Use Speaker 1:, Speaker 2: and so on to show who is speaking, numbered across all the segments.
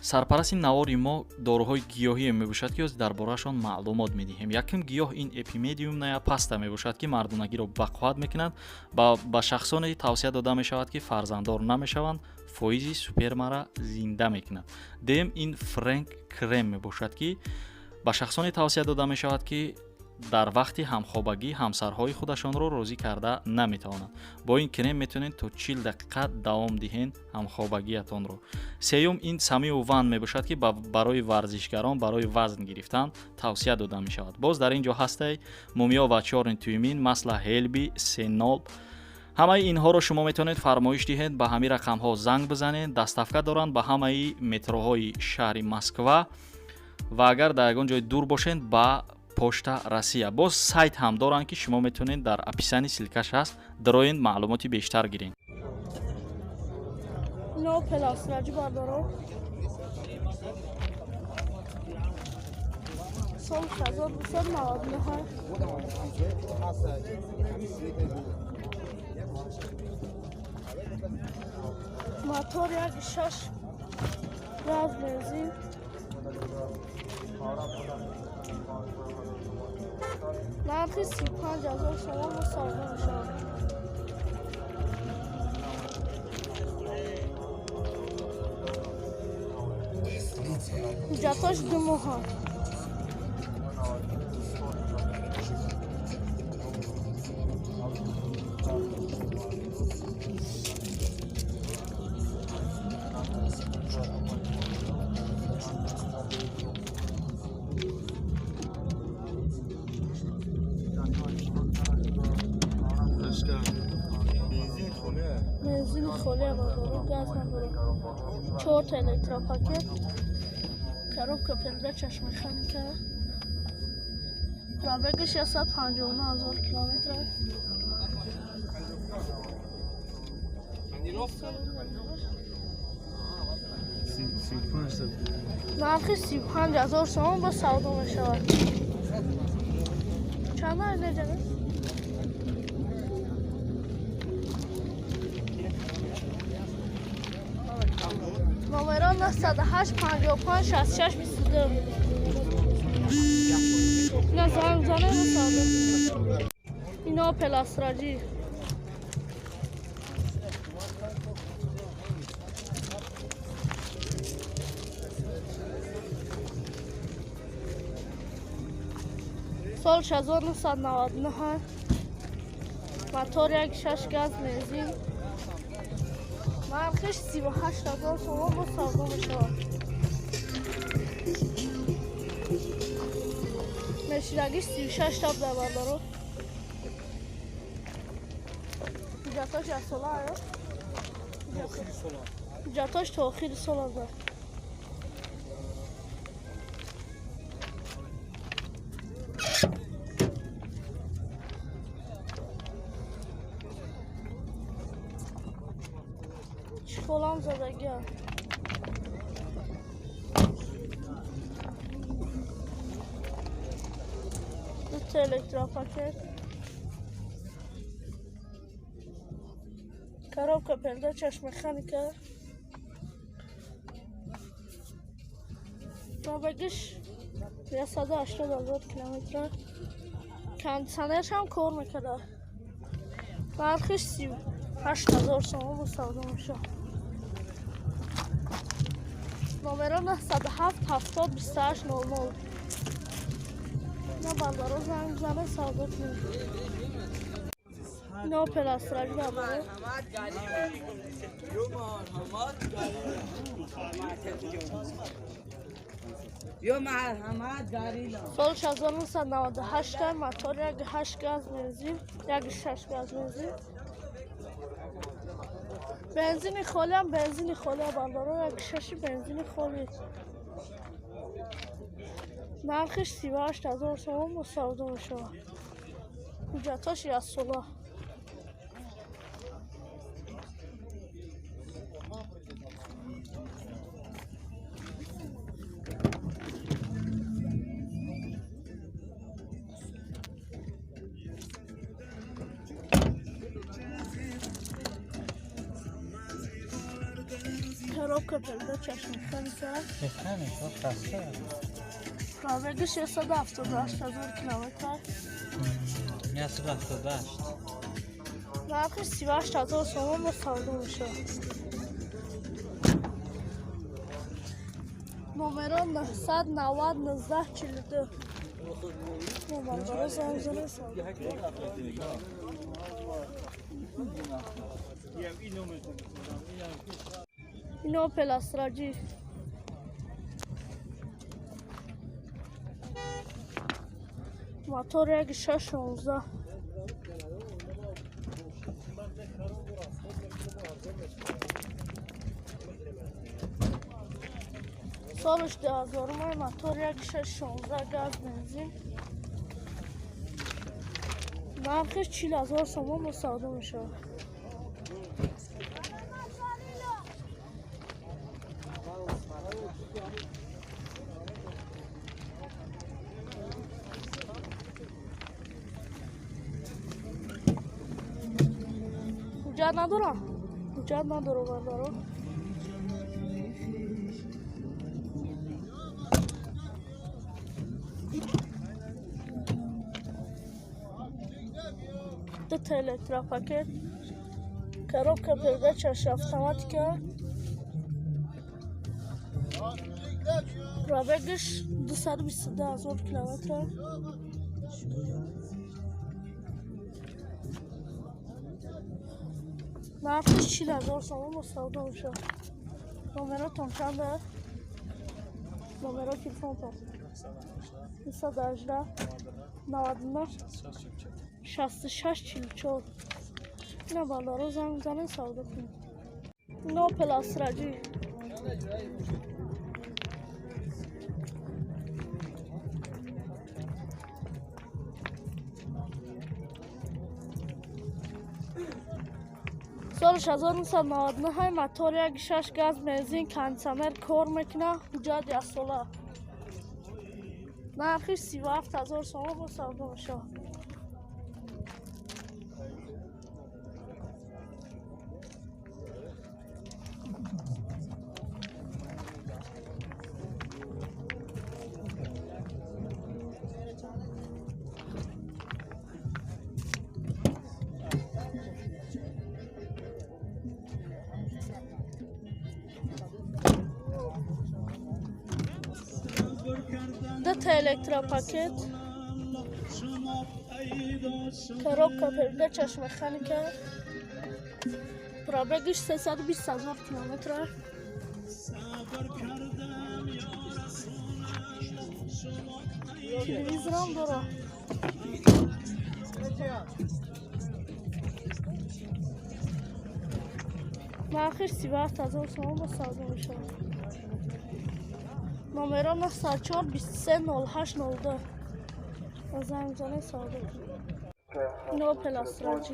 Speaker 1: сарпараси навори мо доруҳои гиёҳие мебошад ки дар бораашон маълумот медиҳем. Якум гиёҳ ин эпимедиум ная паста мебошад ки мардонагиро бақувват мекунад. ба шахсоне тавсия дода мешавад ки фарзанддор намешаванд, фоизи спермаро зинда мекунад. Дем ин фрэнк крем мебошад ки ба шахсоне тавсия дода мешавад ки дар вақти ҳамхобагӣ ҳамсарҳои худашонро розӣ карда наметавонанд. Бо ин крем метавонед то 40 дақиқа давом диҳед ҳамхобагиатонро. Сеюм ин самиу ван мебошад ки барои варзишгарон барои вазн гирифтан тавсия дода мешавад. Боз дар ин ҷо ҳастаи мумиё ва чорнитуимин, масла ҳелби, сенол. ҳамаи инҳоро шумо метавонед фармоиш диҳед, ба ҳамин рақамҳо занг бизанед. Дастафка доранд ба ҳамаи метроҳои шаҳри Москва ва агар дар ягон ҷои дур бошед ба почта Россия. Боз сайт ҳам доранд ки шумо метавонед дар описани силкаш ҳаст дароен маълумоти бештар гиред.
Speaker 2: No pelastracı bardaro. Son kazan bu sen mağdunu har. Motor yak şaş. Gaz benzin. Narxi 35,000 so'm bu savdo mishad. Hujjatosh 2 moh. Benzin خالی بردارو گاز نداره 4 تا الکتروپاکت коробка передач механика пробегش 159,000 километр нархи 35,000 сом ба савдо мешавад. чанд айнаҷана номерон 98 55 66 22 اینا زنگ زنه رو ساده اینا پلاستراجی سال 1999 موتور 1.6 گاز بنزین нархиш 38,000 сом бо савдо мешавад. мешинагиш 36 таб дар бардаро. ҷатош як сола аё? ҷатош то охири сол аст. Şolam zadagi. Bu elektropaket. Коробка передач механика. Пробегиш 180,000 километр. кондиционерш ҳам кор мекард. нархиш 38,000 сом бо савдо мешавад. номерон 97 70 28 00 на бандaro занг зане савдо кунед. ино пеластраҷ бардaro сол 1998 мотор 1.8 газ бензин 1.6 газ бензин бензини холӣ ҳам бензини холӣ бардaro 1.6 бензини холӣ нархиш 38,000 сом бо савдо мешавад. ҳуҷҷатош яксола. коробка передач механика.
Speaker 3: Механика, касса.
Speaker 2: Пробеги 678,000 километр.
Speaker 3: Я сюда дашь.
Speaker 2: Нархи 38,000 сомон ба савдо мешавад. номерон 990 1942. номердоро занг занед савдо. ин Opel Astra G. мотор 1.616. سالش 2000 موتور 1.616 گاز بنزین. نرخش 40,000 سوم مصادره میشه. جد نداره بردارم. Detta elektrapaket. Коробка передач автоматика. Пробегиш 222,000 километр. нархиш 40,000 сомон мусавдо мешавад. номеротон чанд аст? номеро телефонтон 218 99 66 44. اینا بالا رو زنگ میزنه سودا کنید. اینا پلاستراجی. سالش 1999 موتور 1.6 گاز بنزین کاندیسیونر کار میکنه. حجت 1 ساله. نرخش 37,000 سوم با سودا میشه. Detta elektrapaket. Коробка передач механика. Пробегиш 320,000 километр. Телевизором дора. нархиш 37,000 сомон ба савдо мешавад. номеро 94 23 08 02. زنگ زنه سودا کنید. این Opel Astra G.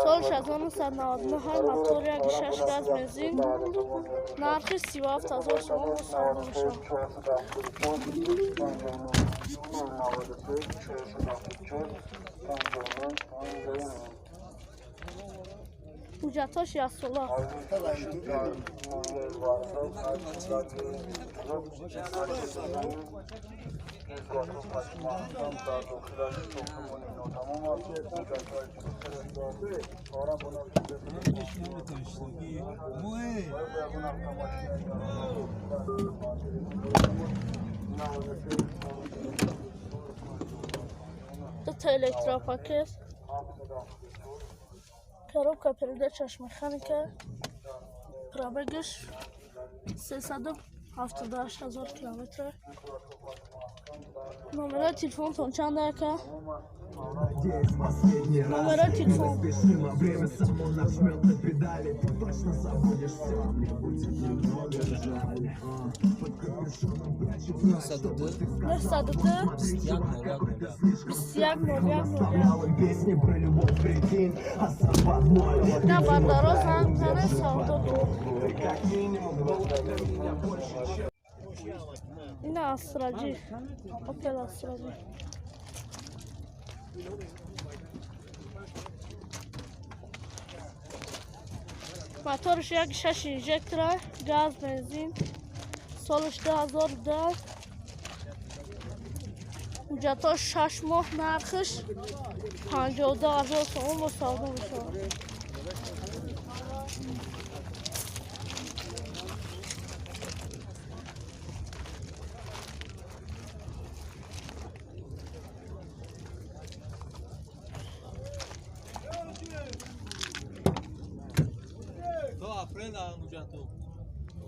Speaker 2: سالش 1999 موتور 1.6 گاز بنزین. نرخش 37,000 سوم با سودا میشه. حجتاش 1 ساله. Detta elektrapaket. Коробка передач механика. Пробегиш 378,000 километр. номеро телефонтон чанд ака? номеро телефон 2101. На бандеро занг зане савдо кунед. این استراجی اوپل استراجی موتورش یک 6 اینژکتره گاز بنزین سالش 2010 حجتاش 6 ماه نرخش 52,000 تومان با سودا میشه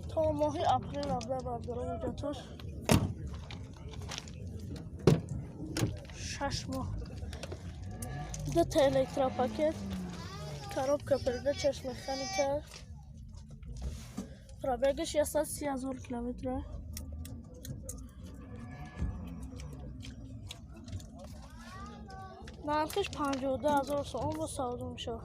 Speaker 2: تا ماه اپریل ابدا بردارم حجتاش 6 ماه دو تا الکترا پاکت коробка передач механика пробегش 130,000 километр нархش 52,000 сом با سودا میشه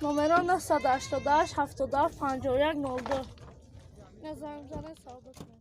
Speaker 2: نمره 988 77 51 02 نظام زنه سودا کنید